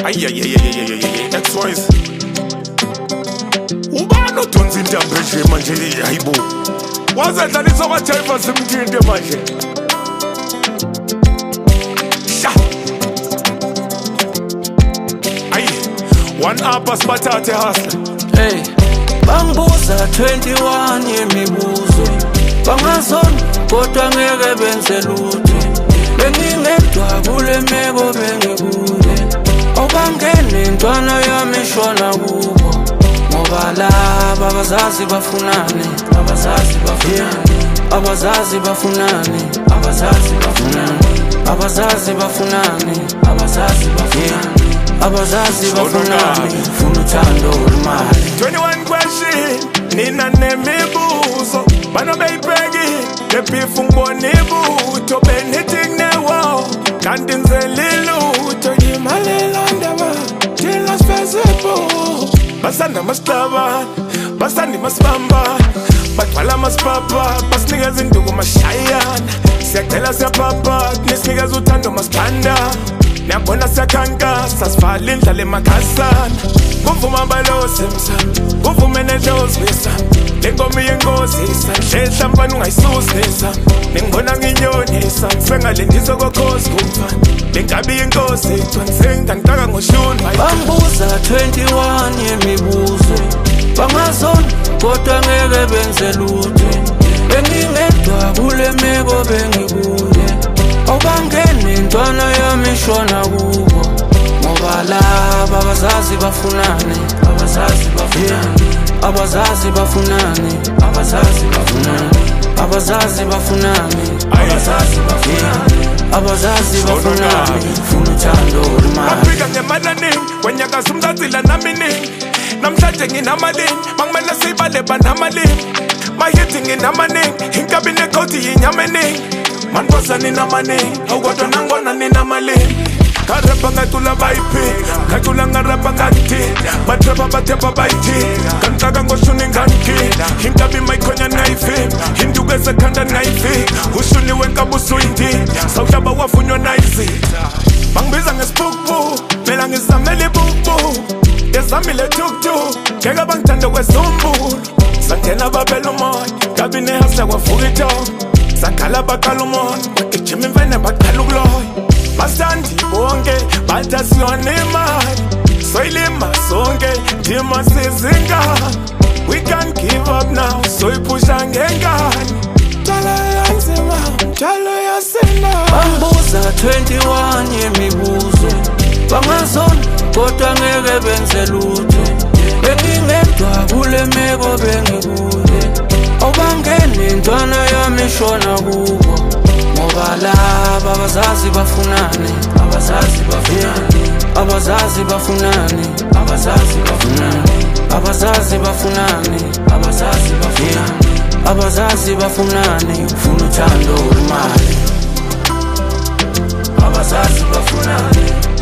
Ex-wise ubani odonsa intambo nje manje hayibo wazadlalisa amathayifa simthinte manje one up asiphathathe hustle. Hey, bangibuza 21 yemibuzo bangazona kodwa ngeke benze lutho bengingedwa kule meko bengikuye obangene intwana yami ishona kubo ngoba laba abazazi bafunane abazazi bafunane abazazi bafunane funa uthando olumali 21 question nina nemibuzo bana bayibheki lebifu ngibona ibutho benitting newo kanti nzelilutho yimalela ndaba thina sifezepho basanda masitaba basanda masibamba bagcwala masipapa basinikeza induku mashayana siyacela siyapapa nisinikeza uthando masithanda niyabona siyakhankasa sivala indlala emakhasana kuvuma abalosi emsamo kuvume nedlozi besamo le ngoma iyengozisa nhlehla mfana ungayisusa ningibona nginyonisa ngisengalendisa kokhozi kumfana le ngabe iyinkosi ngangitaka ngoshuni bangibuza 21 yemibuzo bangazona kodwa ngeke benze lutho bengingedwa kule meko bengikuye obangene intwana yami ishona kubo ngoba laba abazazi bafunane funa uthando olumali afika ngemalaningi wenyakaza umzazila naminingi namhlanje nginamalini mangimele siyibale banamalini mayithi nginamaningi inkabi nekoti yinyameningi manbosa ninamaningi awukodwa nangibona ninamalini karapa ngatula bayiphika ngatula ngarapa ngathi batrapa bathepa bayithika kantaka ngoshuni ngankila inkabi mayikhonya nayivimba induku esekhanda nayivika ushuni wenkabi usuyindida sawuhlaba wafunywa nayizitha bangibiza ngesipukupuk phela ngizamela ibuku ngezamile tuktuk ngeke bangithande kwezumbulu sangena babela umoya kabi nehasla kwavuka ithongo sakhala baqala umoya bagijima imfene baqala ukuloya basandi bonke bathi asiyona imali soyilima sonke ndima sizingane we can't give up now soyiphusha ngengane njalo yanzima njalo yasina bangibuza 21 yemibuzo bangazona kodwa ngeke benze lutho bengingedwa kule meko bengikuye obangene intwana yami ishona kubo ngoba laba abazazi bafunane funa uthando olumali abazazi bafunane